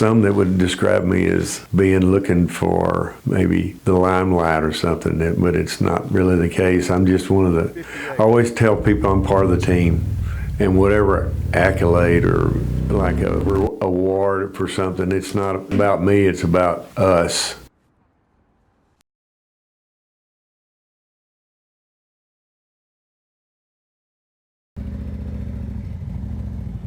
some that would describe me as being looking for maybe the limelight or something, but it's not really the case. I'm just one of the, I always tell people I'm part of the team, and whatever accolade or like a award for something, it's not about me, it's about us.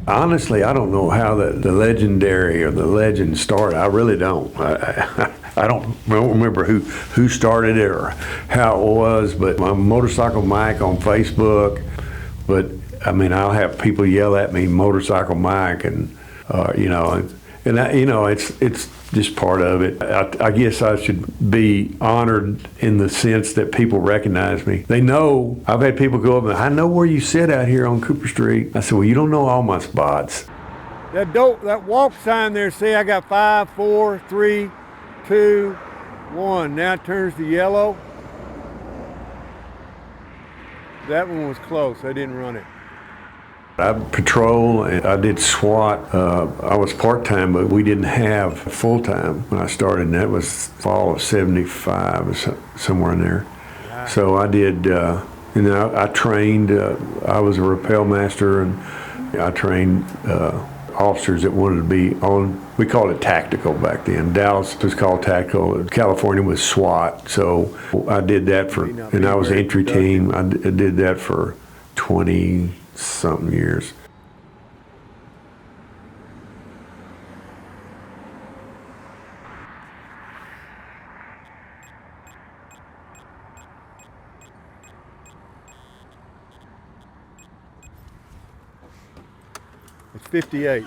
Honestly, I don't know how the legendary or the legend started. I really don't. I don't remember who started it or how it was, but my Motorcycle Mike on Facebook. But I mean, I'll have people yell at me, Motorcycle Mike, and you know, and that, you know, it's just part of it. I guess I should be honored in the sense that people recognize me. They know. I've had people go up and, I know where you sit out here on Cooper Street. I said, well, you don't know all my spots. That walk sign there, see, I got 5, 4, 3, 2, 1. Now it turns to yellow. That one was close. I didn't run it. I patrol and I did SWAT. I was part-time, but we didn't have full-time when I started, and that was fall of '75 or somewhere in there. Wow. So I did, I trained, I was a rappel master, and I trained officers that wanted to be on, we called it tactical back then. Dallas was called tactical, California was SWAT. So I did that for, and I was entry team. I did that for 20-something years. It's 58.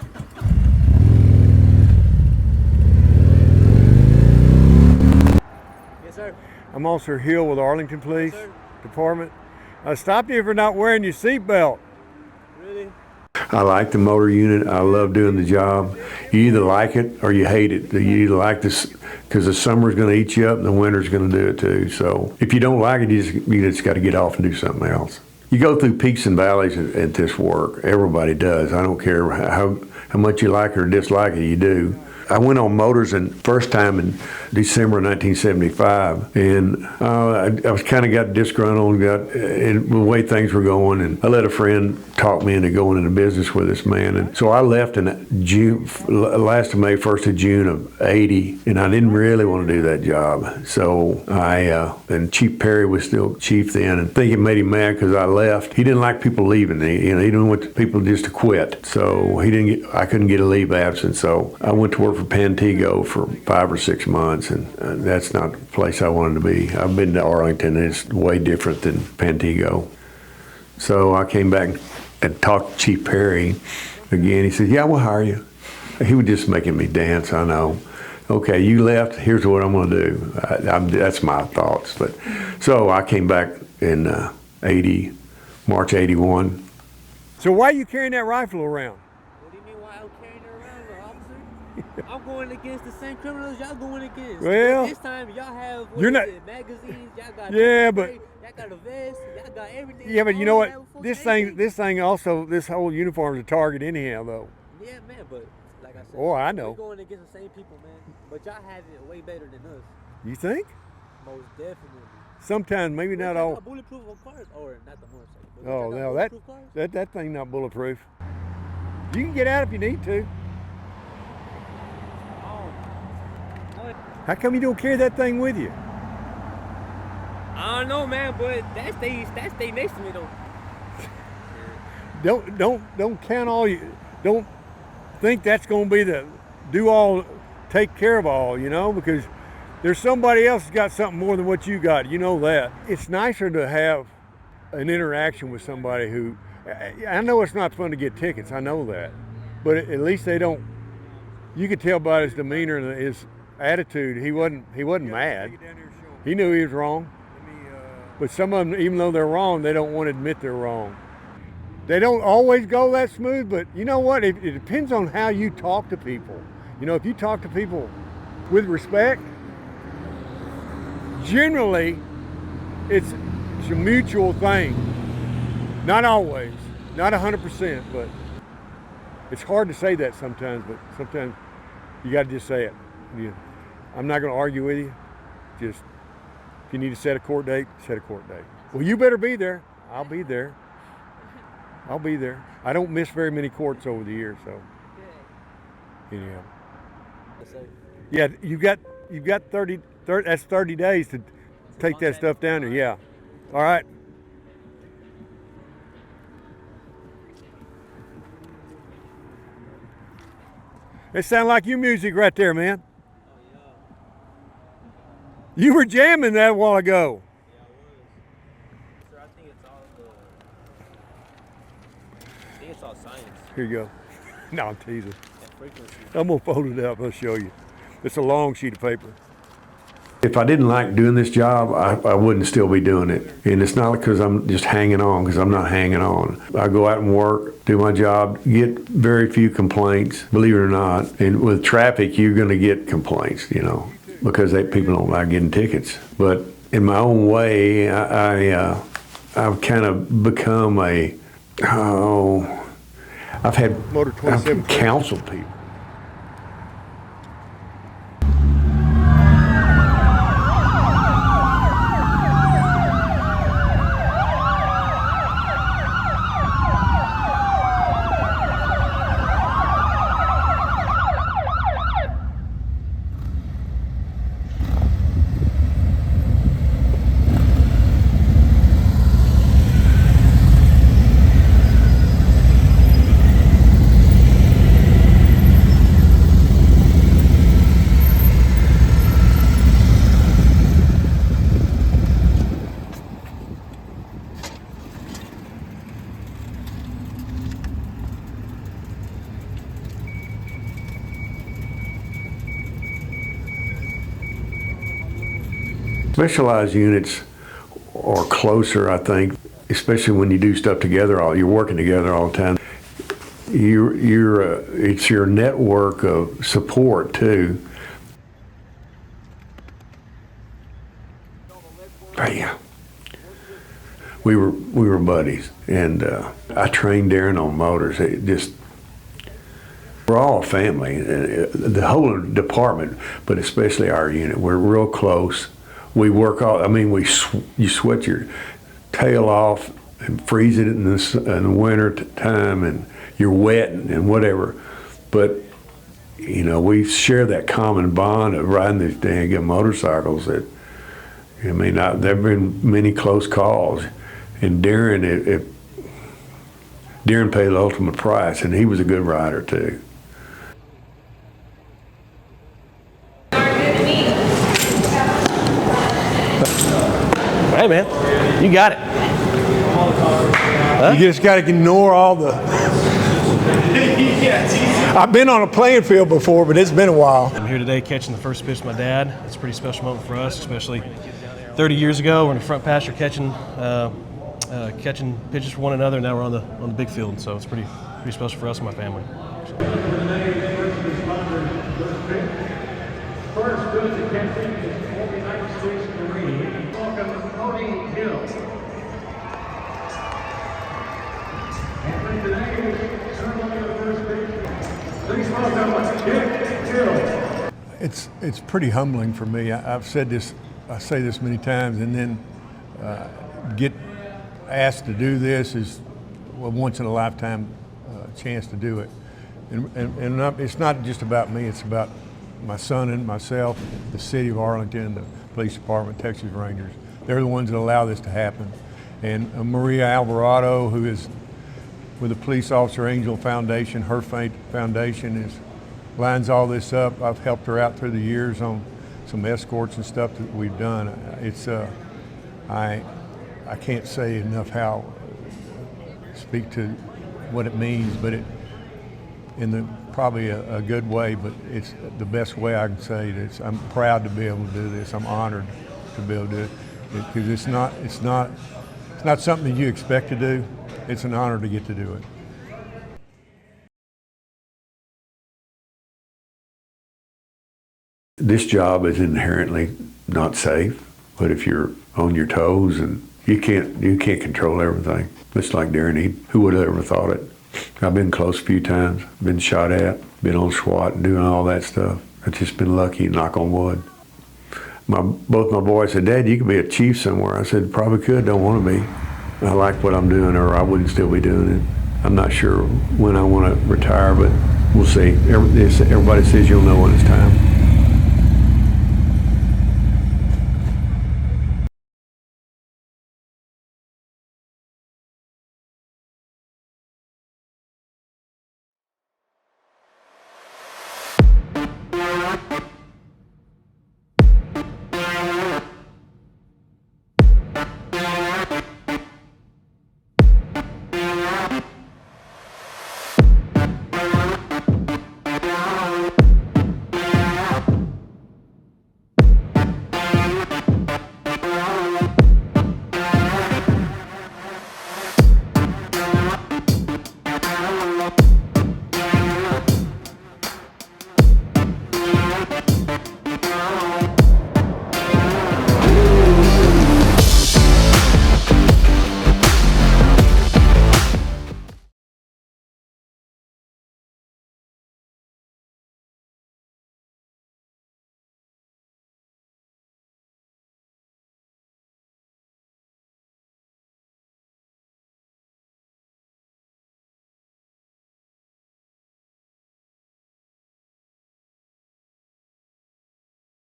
Yes, sir. I'm Officer Hill with Arlington Police Department. I stopped you for not wearing your seatbelt. Really? I like the motor unit. I love doing the job. You either like it or you hate it. You either like this, because the summer's going to eat you up and the winter's going to do it too. So if you don't like it, you just got to get off and do something else. You go through peaks and valleys at this work. Everybody does. I don't care how much you like it or dislike it, you do. I went on motors and first time in December of 1975, and I was kind of got disgruntled, in the way things were going, and I let a friend talk me into going into business with this man, and so I left in June, last of May, 1st of June of '80, and I didn't really want to do that job. So and Chief Perry was still chief then, and I think it made him mad because I left. He didn't like people leaving. He didn't want people just to quit. So I couldn't get a leave absent. So I went to work for Pantego for 5 or 6 months, and that's not the place I wanted to be. I've been to Arlington, and it's way different than Pantego. So I came back and talked to Chief Perry again. He said, yeah, we'll hire you. He was just making me dance, I know. Okay, you left, here's what I'm gonna do. That's my thoughts. But so I came back in March '81. So why are you carrying that rifle around? What do you mean why I'm carrying it around, officer? I'm going against the same criminals y'all going against. Well, this time y'all have magazines, y'all got y'all got a vest, y'all got everything. Yeah, but you know what? This thing also, this whole uniform is a target anyhow, though. Yeah, man, but like I said, oh, I know. We're going against the same people, man. But y'all have it way better than us. You think? Most definitely. Sometimes, maybe not all. Bulletproof cars, or not the motorcycle. Oh, no, that thing not bulletproof. You can get out if you need to. How come you don't carry that thing with you? I don't know, man, but that stay next to me Don't though. count all you. Don't think that's going to be the do all, take care of all. Because there's somebody else that's got something more than what you got. You know that. It's nicer to have an interaction with somebody who. I know it's not fun to get tickets. I know that, but at least they don't. You could tell by his demeanor and his attitude, he wasn't mad. He knew he was wrong. But some of them, even though they're wrong, they don't want to admit they're wrong. They don't always go that smooth, but you know what? It depends on how you talk to people. If you talk to people with respect, generally it's a mutual thing. Not always, not 100%, but it's hard to say that sometimes, but sometimes You got to just say it. I'm not going to argue with you. Just, if you need to set a court date, set a court date. Well, you better be there. I'll be there. I'll be there. I don't miss very many courts over the years, so. Anyhow. Yeah, you've got 30, that's 30 days to take that stuff down there. Yeah. All right. It sounds like your music right there, man. Oh, You were jamming that a while ago. yeah, I was. Sir, I think it's all science. Here you go. No, I'm teasing. And frequency. I'm gonna fold it up. I'll show you. It's a long sheet of paper. If I didn't like doing this job, I wouldn't still be doing it. And it's not because I'm just hanging on, because I'm not hanging on. I go out and work, do my job, get very few complaints, believe it or not. And with traffic, you're going to get complaints, you know, because people don't like getting tickets. But in my own way, I've kind of become I've Motor 27. counseled people. Specialized units are closer, I think, especially when you do stuff together. You're working together all the time. It's your network of support too. But yeah, we were buddies, and I trained Darren on motors. We're all a family, the whole department, but especially our unit. We're real close. We work you sweat your tail off and freeze it in the winter time, and you're wet and whatever. But, you know, we share that common bond of riding these dang good motorcycles that, there have been many close calls. And Darren paid the ultimate price, and he was a good rider too. Hey man, you got it. Huh? You just got to ignore all the. I've been on a playing field before, but it's been a while. I'm here today catching the first pitch of my dad. It's a pretty special moment for us, especially 30 years ago. We're in the front pasture catching pitches for one another. Now we're on the big field, so it's pretty special for us and my family. First goes to catching is 46 Marine. Welcome, Corporal Hill. And for today's ceremony of first pitch, please welcome Dick Hill. It's pretty humbling for me. I say this many times, and then get asked to do this is a once in a lifetime chance to do it. And it's not just about me, it's about my son and myself, the city of Arlington, the police department, Texas Rangers. They're the ones that allow this to happen. And Maria Alvarado, who is with the Police Officer Angel Foundation, her foundation lines all this up. I've helped her out through the years on some escorts and stuff that we've done. I can't say enough speak to what it means, but probably a good way, but it's the best way I can say it. I'm proud to be able to do this. I'm honored to be able to do it, because it's not something that you expect to do. It's an honor to get to do it. This job is inherently not safe, but if you're on your toes, and you can't control everything. It's like Darren, who would have ever thought it? I've been close a few times, been shot at, been on SWAT and doing all that stuff. I've just been lucky, knock on wood. Both my boys said, Dad, you could be a chief somewhere. I said, probably could, don't want to be. I like what I'm doing, or I wouldn't still be doing it. I'm not sure when I want to retire, but we'll see. Everybody says you'll know when it's time.